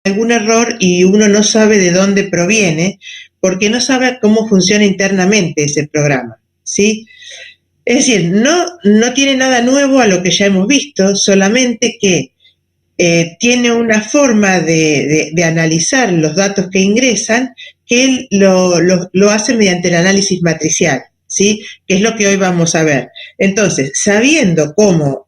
algún error y uno no sabe de dónde proviene, porque no sabe cómo funciona internamente ese programa, ¿sí? Es decir, no tiene nada nuevo a lo que ya hemos visto, solamente que tiene una forma de analizar los datos que ingresan, que él lo hace mediante el análisis matricial, ¿sí? Que es lo que hoy vamos a ver. Entonces, sabiendo cómo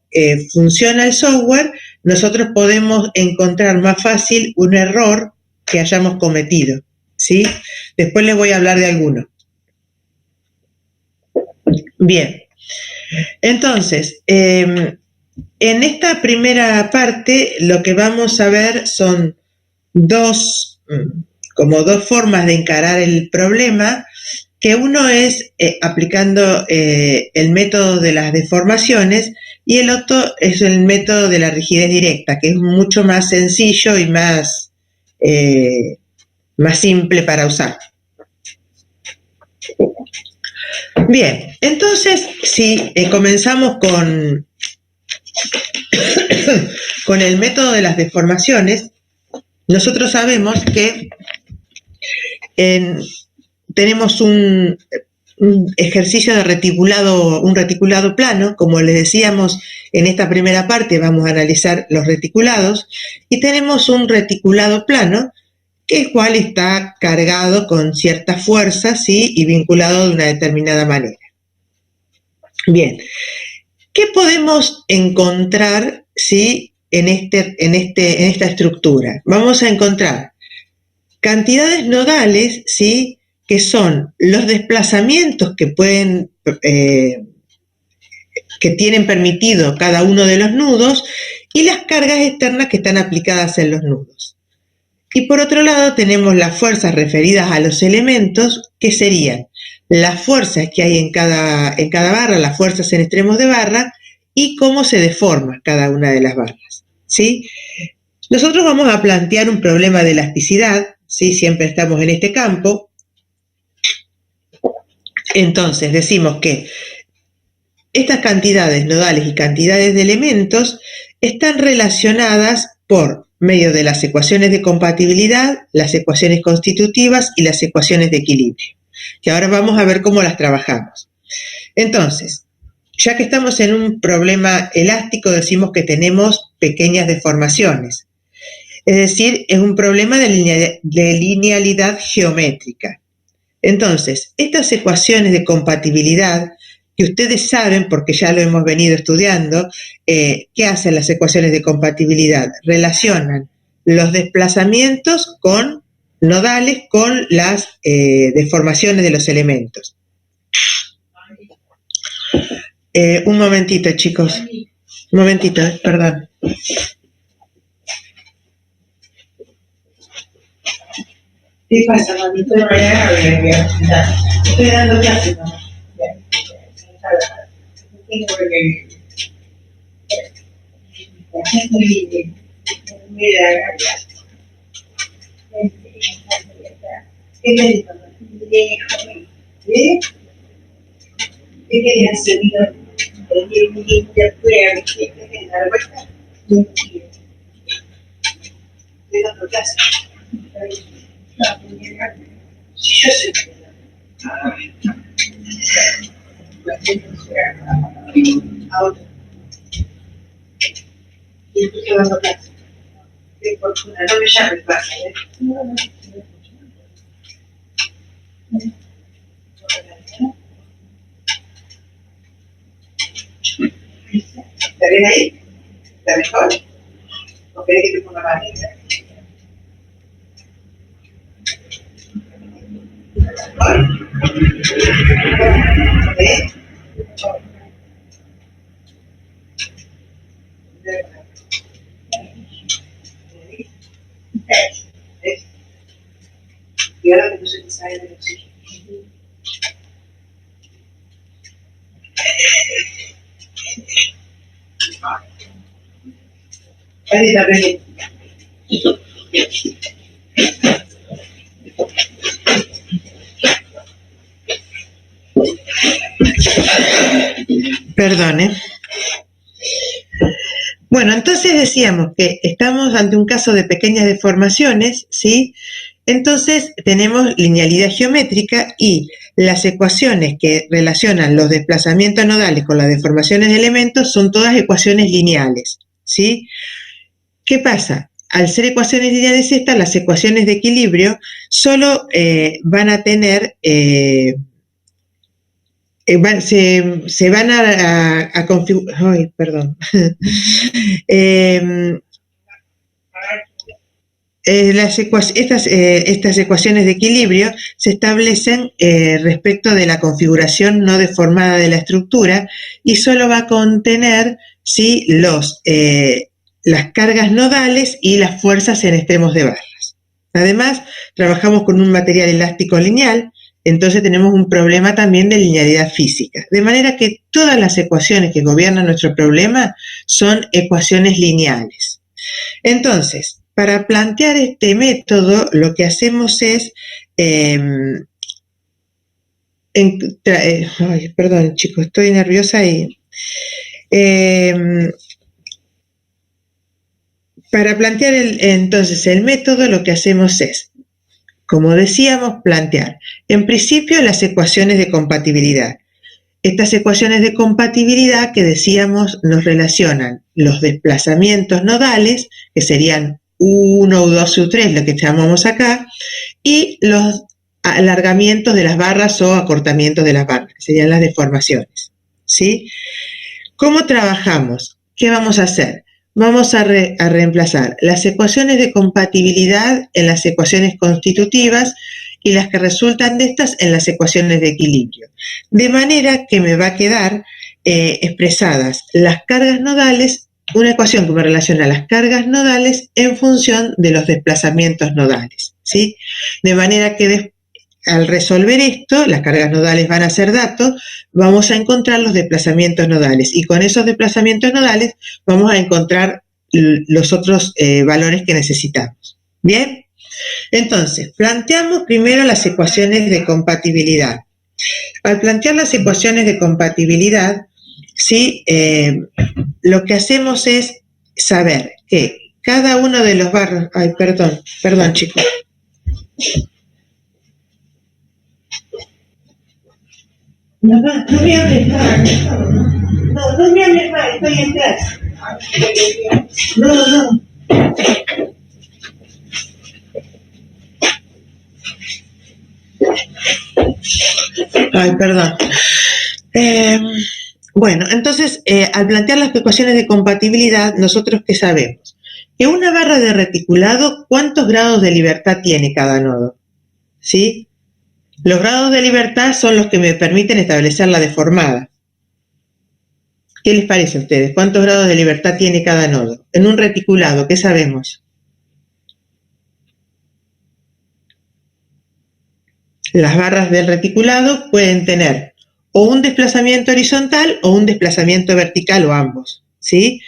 funciona el software, nosotros podemos encontrar más fácil un error que hayamos cometido, ¿sí? Después les voy a hablar de alguno. Bien, entonces, en esta primera parte lo que vamos a ver son dos formas de encarar el problema, que uno es aplicando el método de las deformaciones y el otro es el método de la rigidez directa, que es mucho más sencillo y más simple para usar. Bien, entonces, si comenzamos con el método de las deformaciones, nosotros sabemos que tenemos un ejercicio de un reticulado plano. Como les decíamos, en esta primera parte vamos a analizar los reticulados, y tenemos un reticulado plano, que el cual está cargado con ciertas fuerzas, ¿sí? Y vinculado de una determinada manera. Bien, ¿qué podemos encontrar, ¿sí? en esta estructura? Vamos a encontrar cantidades nodales, ¿sí? Que son los desplazamientos que tienen permitido cada uno de los nudos, y las cargas externas que están aplicadas en los nudos. Y por otro lado tenemos las fuerzas referidas a los elementos, que serían las fuerzas que hay en cada barra, las fuerzas en extremos de barra, y cómo se deforma cada una de las barras, ¿sí? Nosotros vamos a plantear un problema de elasticidad, ¿sí? Siempre estamos en este campo. Entonces decimos que estas cantidades nodales y cantidades de elementos están relacionadas por medio de las ecuaciones de compatibilidad, las ecuaciones constitutivas y las ecuaciones de equilibrio, que ahora vamos a ver cómo las trabajamos. Entonces, ya que estamos en un problema elástico, decimos que tenemos pequeñas deformaciones. Es decir, es un problema de linealidad geométrica. Entonces, estas ecuaciones de compatibilidad, que ustedes saben porque ya lo hemos venido estudiando, ¿qué hacen las ecuaciones de compatibilidad? Relacionan los desplazamientos nodales con las deformaciones de los elementos. Un momentito, chicos. Un momentito, perdón. ¿Qué pasa, mamita? Estoy dando clases, mamá. ¿Qué querías hacer? Estoy dando clases. Sí, yo sé. Ahora. Y estoy dando clases. Qué fortuna, no me llames más, ¿eh? ¿Está bien ahí? ¿Está mejor? ¿O querés que te ponga más linda? ¿Eh? Y ahora que no se te sale del oxígeno. Ahí está bien. Perdone. Bueno. Bueno, entonces decíamos que estamos ante un caso de pequeñas deformaciones, ¿sí? Entonces tenemos linealidad geométrica y las ecuaciones que relacionan los desplazamientos nodales con las deformaciones de elementos son todas ecuaciones lineales, ¿sí? ¿Qué pasa? Al ser ecuaciones lineales estas, las ecuaciones de equilibrio solo van a tener... se van a configurar... Ay, perdón. Estas ecuaciones de equilibrio se establecen respecto de la configuración no deformada de la estructura y solo va a contener, ¿sí?, las cargas nodales y las fuerzas en extremos de barras. Además, trabajamos con un material elástico lineal, entonces tenemos un problema también de linealidad física. De manera que todas las ecuaciones que gobiernan nuestro problema son ecuaciones lineales. Entonces, para plantear este método, lo que hacemos es... perdón, chicos, estoy nerviosa y... para plantear entonces el método, lo que hacemos es, como decíamos, plantear en principio las ecuaciones de compatibilidad. Estas ecuaciones de compatibilidad que decíamos nos relacionan los desplazamientos nodales, que serían U1, U2, U3, lo que llamamos acá, y los alargamientos de las barras o acortamientos de las barras, que serían las deformaciones, ¿sí? ¿Cómo trabajamos? ¿Qué vamos a hacer? Vamos a reemplazar las ecuaciones de compatibilidad en las ecuaciones constitutivas y las que resultan de estas en las ecuaciones de equilibrio. De manera que me va a quedar expresadas las cargas nodales, una ecuación que me relaciona las cargas nodales en función de los desplazamientos nodales, ¿sí? De manera que al resolver esto, las cargas nodales van a ser datos, vamos a encontrar los desplazamientos nodales y con esos desplazamientos nodales vamos a encontrar los otros valores que necesitamos. ¿Bien? Entonces, planteamos primero las ecuaciones de compatibilidad. Al plantear las ecuaciones de compatibilidad, ¿sí? Lo que hacemos es saber que cada uno de los barros... Ay, perdón chicos. No me hables mal. No me hables mal, estoy en clase. No. Ay, perdón. Bueno, entonces, al plantear las ecuaciones de compatibilidad, ¿nosotros qué sabemos? Que una barra de reticulado, ¿cuántos grados de libertad tiene cada nodo? ¿Sí? Los grados de libertad son los que me permiten establecer la deformada. ¿Qué les parece a ustedes? ¿Cuántos grados de libertad tiene cada nodo? En un reticulado, ¿qué sabemos? Las barras del reticulado pueden tener o un desplazamiento horizontal o un desplazamiento vertical o ambos, ¿sí?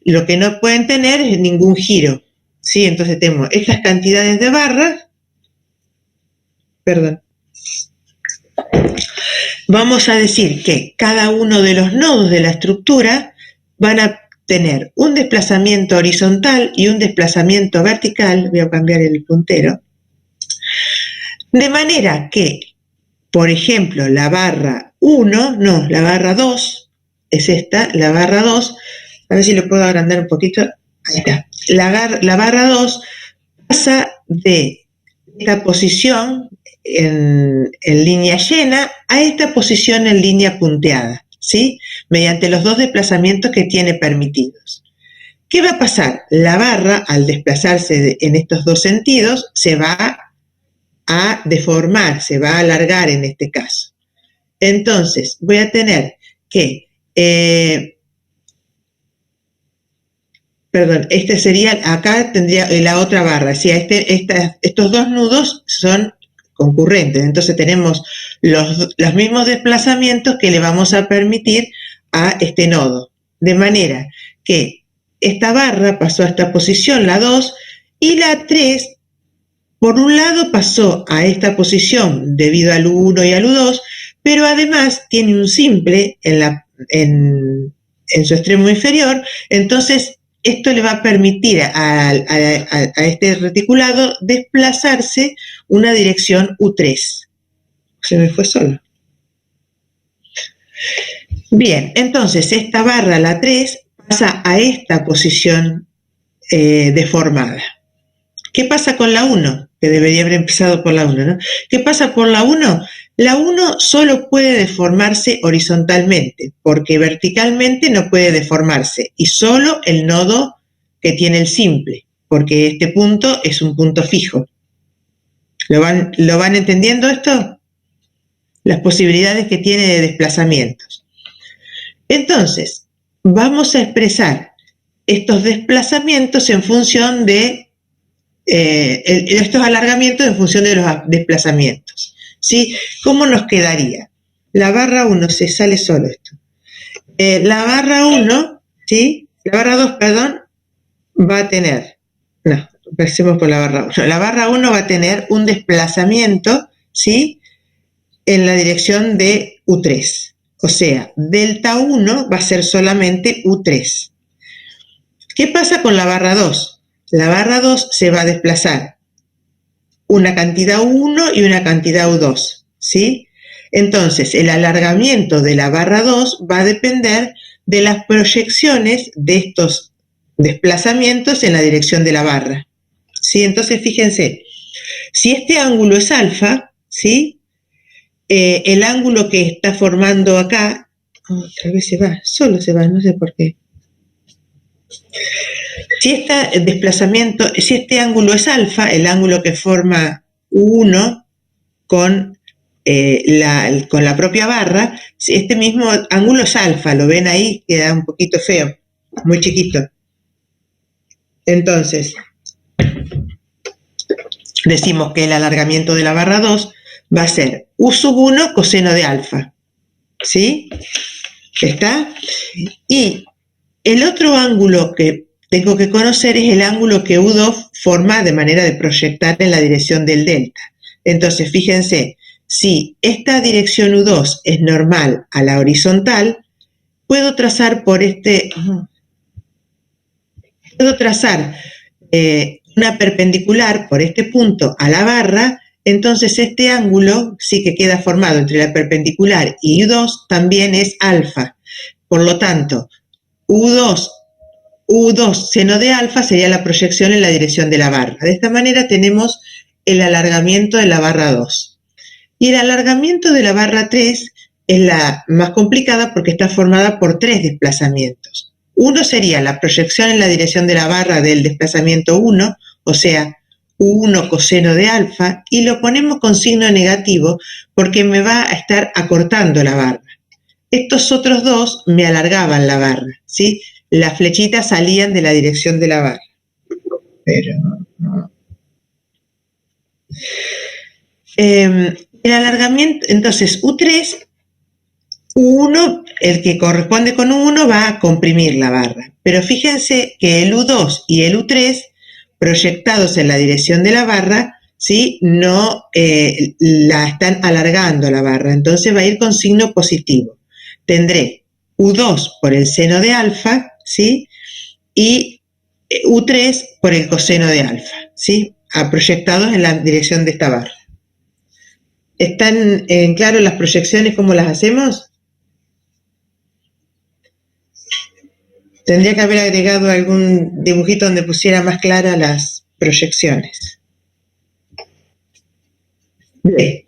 Lo que no pueden tener es ningún giro, ¿sí? Entonces tenemos estas cantidades de barras, vamos a decir que cada uno de los nodos de la estructura van a tener un desplazamiento horizontal y un desplazamiento vertical, voy a cambiar el puntero, de manera que, por ejemplo, la barra 1, no, la barra 2, es esta, la barra 2, a ver si lo puedo agrandar un poquito, ahí está, la barra 2 pasa de esta posición en línea llena a esta posición en línea punteada, ¿sí? Mediante los dos desplazamientos que tiene permitidos. ¿Qué va a pasar? La barra, al desplazarse en estos dos sentidos, se va a deformar, se va a alargar en este caso. Entonces, voy a tener que, este sería, acá tendría la otra barra, o sea, estos dos nudos son concurrentes, entonces tenemos los mismos desplazamientos que le vamos a permitir a este nodo, de manera que esta barra pasó a esta posición, la 2, y la 3, por un lado pasó a esta posición debido al U1 y al U2, pero además tiene un simple en su extremo inferior, entonces esto le va a permitir a este reticulado desplazarse una dirección U3. Se me fue solo. Bien, entonces esta barra, la 3, pasa a esta posición deformada. ¿Qué pasa con la 1? Que debería haber empezado por la 1, ¿no? ¿Qué pasa por la 1? La 1 solo puede deformarse horizontalmente, porque verticalmente no puede deformarse, y solo el nodo que tiene el simple, porque este punto es un punto fijo. ¿Lo van entendiendo esto? Las posibilidades que tiene de desplazamientos. Entonces, vamos a expresar estos desplazamientos en función de estos alargamientos en función de los desplazamientos, ¿sí? ¿Cómo nos quedaría? La barra 1, se sale solo esto. La barra 1, ¿sí? La barra 2, perdón, va a tener, no, empecemos por la barra 1. La barra 1 va a tener un desplazamiento, ¿sí? En la dirección de U3. O sea, delta 1 va a ser solamente U3. ¿Qué pasa con la barra 2? La barra 2 se va a desplazar una cantidad U1 y una cantidad U2, ¿sí? Entonces, el alargamiento de la barra 2 va a depender de las proyecciones de estos desplazamientos en la dirección de la barra, ¿sí? Entonces, fíjense, si este ángulo es alfa, ¿sí? El ángulo que está formando acá, tal vez se va, solo se va, no sé por qué. Si este desplazamiento, si este ángulo es alfa, el ángulo que forma U1 con la propia barra, si este mismo ángulo es alfa, lo ven ahí, queda un poquito feo, muy chiquito. Entonces, decimos que el alargamiento de la barra 2 va a ser U sub 1 coseno de alfa, ¿sí? ¿Está? Y el otro ángulo que tengo que conocer es el ángulo que U2 forma de manera de proyectar en la dirección del delta. Entonces, fíjense, si esta dirección U2 es normal a la horizontal, puedo trazar por una perpendicular por este punto a la barra. Entonces este ángulo sí que queda formado entre la perpendicular y U2 también es alfa. Por lo tanto, U2 seno de alfa sería la proyección en la dirección de la barra. De esta manera tenemos el alargamiento de la barra 2. Y el alargamiento de la barra 3 es la más complicada porque está formada por 3 desplazamientos. Uno sería la proyección en la dirección de la barra del desplazamiento 1, o sea, U1 coseno de alfa, y lo ponemos con signo negativo porque me va a estar acortando la barra. Estos otros dos me alargaban la barra, ¿sí? Las flechitas salían de la dirección de la barra. Pero no. El alargamiento, entonces U3, U1, el que corresponde con U1 va a comprimir la barra. Pero fíjense que el U2 y el U3, proyectados en la dirección de la barra, ¿sí? No la están alargando la barra. Entonces va a ir con signo positivo. Tendré U2 por el seno de alfa, ¿sí? Y U3 por el coseno de alfa, ¿sí? Proyectados en la dirección de esta barra. ¿Están en claro las proyecciones, cómo las hacemos? Tendría que haber agregado algún dibujito donde pusiera más claras las proyecciones. Bien.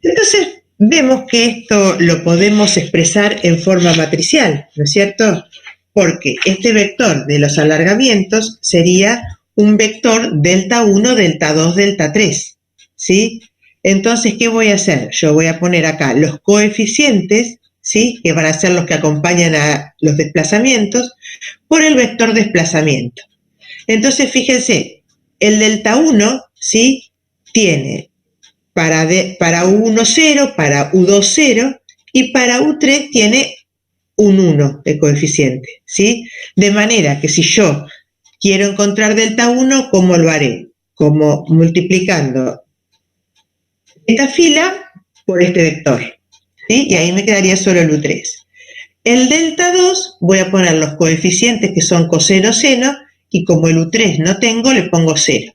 Entonces, vemos que esto lo podemos expresar en forma matricial, ¿no es cierto? Porque este vector de los alargamientos sería un vector delta 1, delta 2, delta 3, ¿sí? Entonces, ¿qué voy a hacer? Yo voy a poner acá los coeficientes, ¿sí? Que van a ser los que acompañan a los desplazamientos, por el vector desplazamiento. Entonces, fíjense, el delta 1, ¿sí? Tiene para U1 0, para U2 0, y para U3 tiene un 1 de coeficiente, ¿sí? De manera que si yo quiero encontrar delta 1, ¿cómo lo haré? Como multiplicando esta fila por este vector, ¿sí? Y ahí me quedaría solo el U3. El delta 2 voy a poner los coeficientes que son coseno, seno, y como el U3 no tengo, le pongo 0,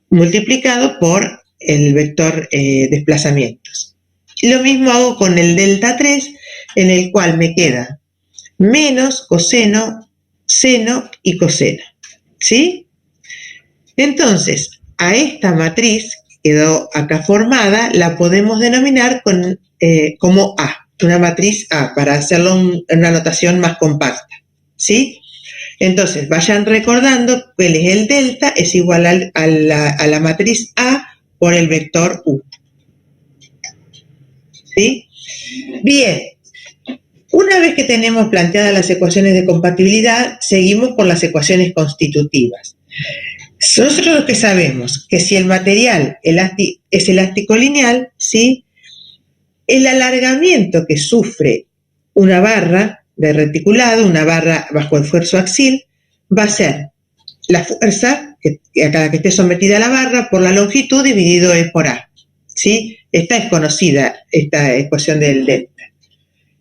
multiplicado por el vector desplazamientos. Lo mismo hago con el delta 3, en el cual me queda menos coseno, seno y coseno, ¿sí? Entonces, a esta matriz que quedó acá formada, la podemos denominar como A, una matriz A, para hacerlo en una notación más compacta, ¿sí? Entonces, vayan recordando que el delta es igual a la matriz A por el vector U, ¿sí? Bien, una vez que tenemos planteadas las ecuaciones de compatibilidad, seguimos por las ecuaciones constitutivas. Nosotros lo que sabemos que si el material es elástico lineal, ¿sí? El alargamiento que sufre una barra de reticulado, una barra bajo esfuerzo axial, va a ser la fuerza a cada que esté sometida a la barra por la longitud dividido E por A, ¿sí? Esta es conocida, esta ecuación del delta.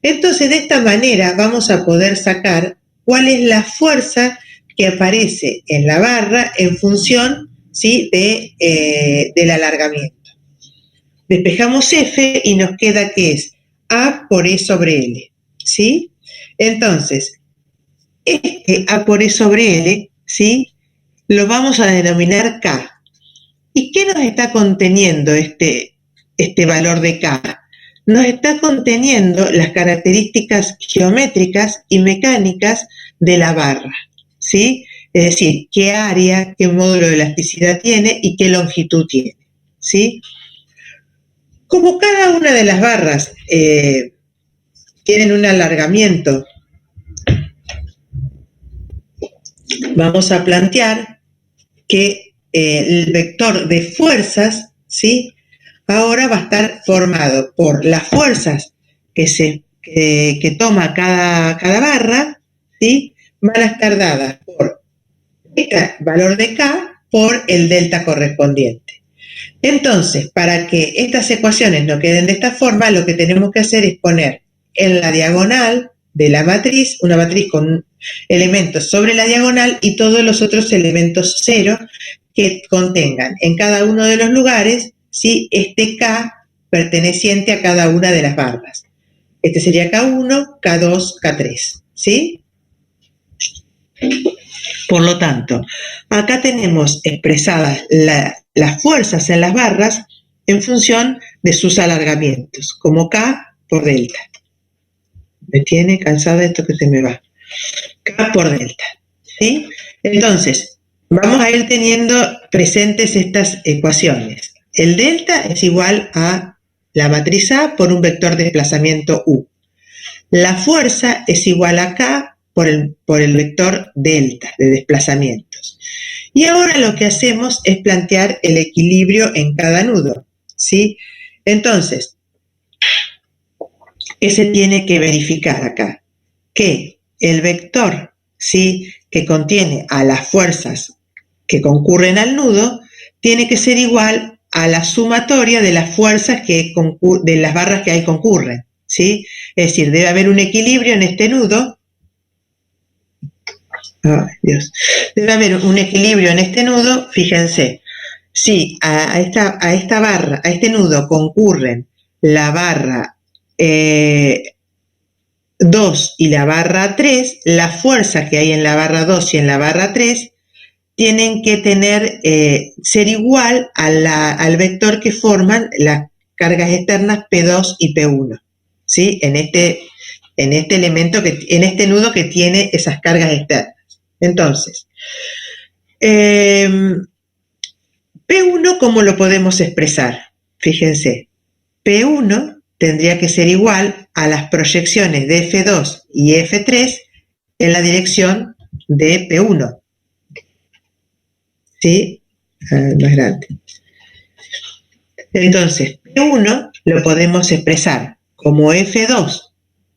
Entonces, de esta manera vamos a poder sacar cuál es la fuerza que aparece en la barra en función, ¿sí? Del alargamiento. Despejamos F y nos queda que es A por E sobre L, ¿sí? Entonces, este A por E sobre L, ¿sí? Lo vamos a denominar K. ¿Y qué nos está conteniendo este valor de K? Nos está conteniendo las características geométricas y mecánicas de la barra, ¿sí? Es decir, qué área, qué módulo de elasticidad tiene y qué longitud tiene, ¿sí? Como cada una de las barras tienen un alargamiento, vamos a plantear que el vector de fuerzas, ¿sí? Ahora va a estar formado por las fuerzas que toma cada barra, ¿sí? Van a estar dadas por este valor de K por el delta correspondiente. Entonces, para que estas ecuaciones no queden de esta forma, lo que tenemos que hacer es poner en la diagonal de la matriz, una matriz con elementos sobre la diagonal y todos los otros elementos cero que contengan en cada uno de los lugares, ¿sí? Este K perteneciente a cada una de las barras. Este sería K1, K2, K3, ¿sí? Por lo tanto, acá tenemos expresadas las fuerzas en las barras en función de sus alargamientos, como K por delta. Me tiene cansada esto que se me va. K por delta, ¿sí? Entonces, vamos a ir teniendo presentes estas ecuaciones. El delta es igual a la matriz A por un vector de desplazamiento U. La fuerza es igual a K por el vector delta de desplazamientos. Y ahora lo que hacemos es plantear el equilibrio en cada nudo, ¿sí? Entonces, ¿qué se tiene que verificar acá? Que el vector, ¿sí? Que contiene a las fuerzas que concurren al nudo tiene que ser igual a la sumatoria de las fuerzas de las barras que ahí concurren, ¿sí? Es decir, debe haber un equilibrio en este nudo. Ay, Dios. Debe haber un equilibrio en este nudo, fíjense. Si a esta barra, a este nudo concurren la barra 2 y la barra 3, la fuerza que hay en la barra 2 y en la barra 3 tienen que ser igual al vector que forman las cargas externas P2 y P1, ¿sí? En este nudo que tiene esas cargas externas. Entonces, P1, ¿cómo lo podemos expresar? Fíjense, P1 tendría que ser igual a las proyecciones de F2 y F3 en la dirección de P1. ¿Sí? Más grande. Entonces, P1 lo podemos expresar como F2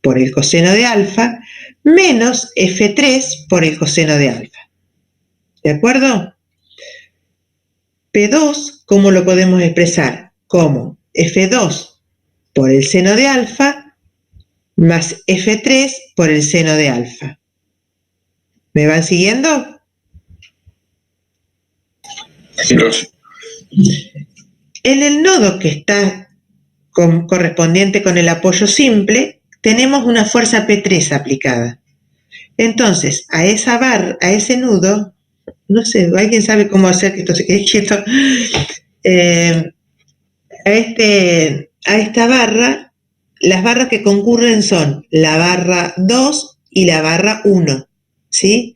por el coseno de alfa menos F3 por el coseno de alfa. ¿De acuerdo? P2, ¿cómo lo podemos expresar? Como F2 por el seno de alfa más F3 por el seno de alfa. ¿Me van siguiendo? En el nodo que está correspondiente con el apoyo simple, tenemos una fuerza P3 aplicada. Entonces, a esa barra, a ese nudo, no sé, ¿alguien sabe cómo hacer que esto se quede quieto? A esta barra, las barras que concurren son la barra 2 y la barra 1, ¿sí?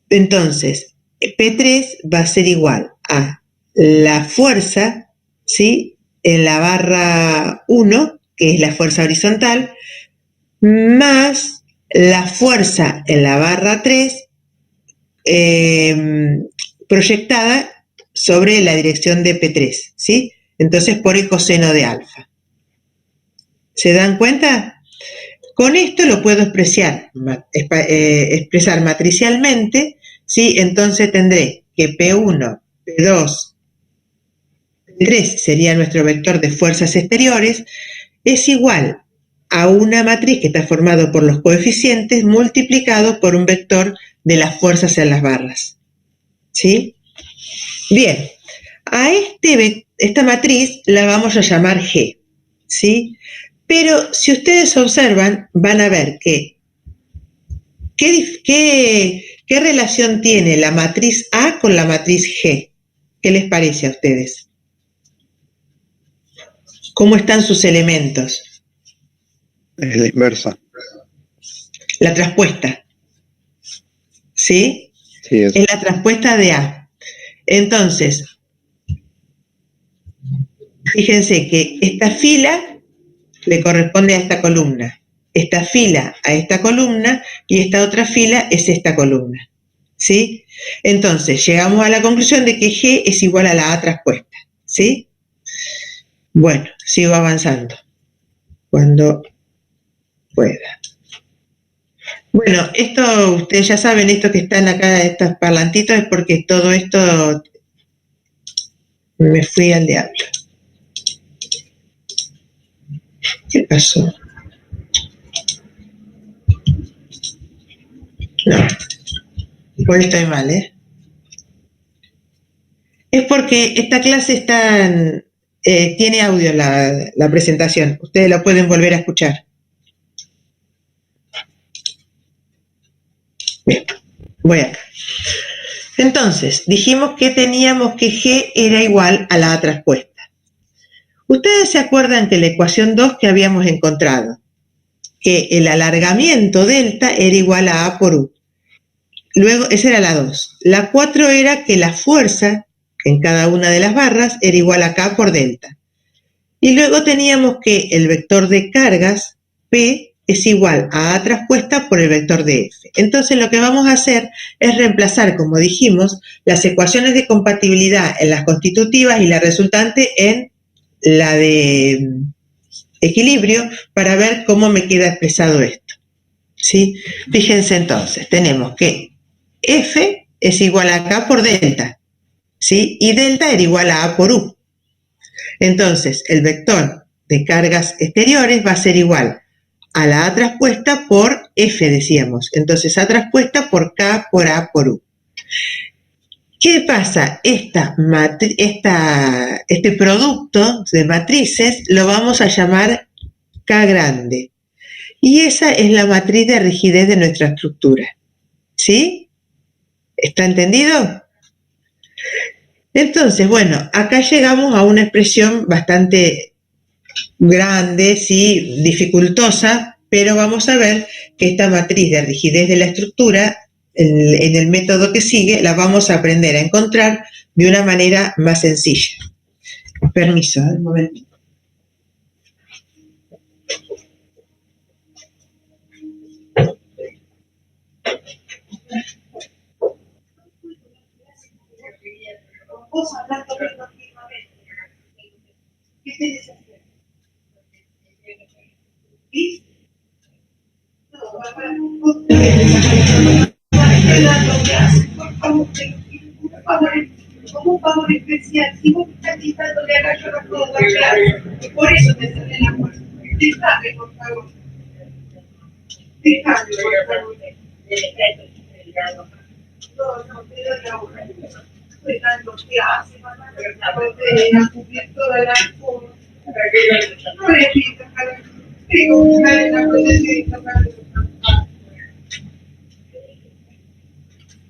Entonces, P3 va a ser igual a la fuerza, ¿sí?, en la barra 1, que es la fuerza horizontal, más la fuerza en la barra 3 proyectada sobre la dirección de P3, ¿sí? Entonces, por el coseno de alfa. ¿Se dan cuenta? Con esto lo puedo expresar matricialmente, ¿sí? Entonces tendré que P1, P2, P3 sería nuestro vector de fuerzas exteriores, es igual a una matriz que está formado por los coeficientes multiplicado por un vector de las fuerzas en las barras. ¿Sí? Bien, a esta matriz la vamos a llamar G, ¿sí? Pero si ustedes observan, van a ver que ¿qué relación tiene la matriz A con la matriz G? ¿Qué les parece a ustedes? ¿Cómo están sus elementos? Es la inversa. La traspuesta. ¿Sí? Sí, es la traspuesta de A. Entonces, fíjense que esta fila le corresponde a esta columna, esta fila a esta columna y esta otra fila es esta columna. ¿Sí? Entonces, llegamos a la conclusión de que G es igual a la A traspuesta. ¿Sí? Bueno, sigo avanzando cuando pueda. Bueno, esto, ustedes ya saben, esto que están acá, estos parlantitos, es porque todo esto me fui al diablo. ¿Qué pasó? No, hoy estoy mal, ¿eh? Es porque esta clase tiene audio la presentación. Ustedes la pueden volver a escuchar. Bien, voy acá. Entonces, dijimos que teníamos que G era igual a la A traspuesta. Ustedes se acuerdan que la ecuación 2 que habíamos encontrado, que el alargamiento delta era igual a A por U. Luego, esa era la 2. La 4 era que la fuerza en cada una de las barras era igual a K por delta. Y luego teníamos que el vector de cargas, P, es igual a A traspuesta por el vector de F. Entonces lo que vamos a hacer es reemplazar, como dijimos, las ecuaciones de compatibilidad en las constitutivas y la resultante en la de equilibrio para ver cómo me queda expresado esto. ¿Sí? Fíjense entonces, tenemos que F es igual a K por delta, ¿sí? Y delta era igual a A por U. Entonces, el vector de cargas exteriores va a ser igual a la A traspuesta por F, decíamos. Entonces, A traspuesta por K por A por U. ¿Qué pasa? Este producto de matrices lo vamos a llamar K grande. Y esa es la matriz de rigidez de nuestra estructura. ¿Sí? ¿Está entendido? Entonces, bueno, acá llegamos a una expresión bastante grande, sí, dificultosa, pero vamos a ver que esta matriz de rigidez de la estructura, en el método que sigue, la vamos a aprender a encontrar de una manera más sencilla. Permiso, un momentito. Vos hablando continuamente. ¿Qué tenés que hacer? ¿Sí? No, como un favor especial, si vos estás quitándole acá, yo no puedo dar clase. Por eso te cerré la puerta. Déjame, por favor. Dejando, no, pero la hoja fue tanto que hace, para cumplir todas las cosas. No le pido, tengo que dar una cosa.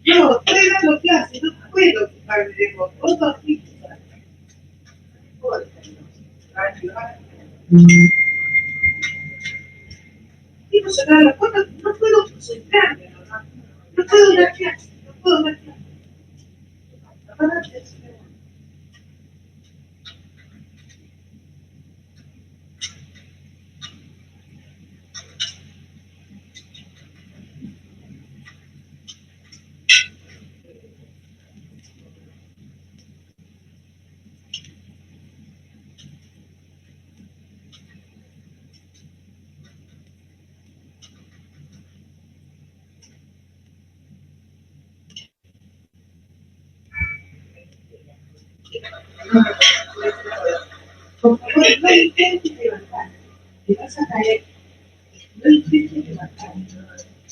No, estoy dando clases, no puedo ocuparme de vos, vos sos física. Quiero cerrar la puerta, no puedo concentrarme, no puedo dar clases, no puedo dar clases. No intentes levantar, te vas a caer. No intentes levantar.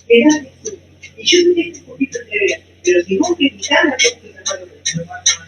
Quédate. Y yo me dejo un poquito de ver, pero si vos te quitas la cosa,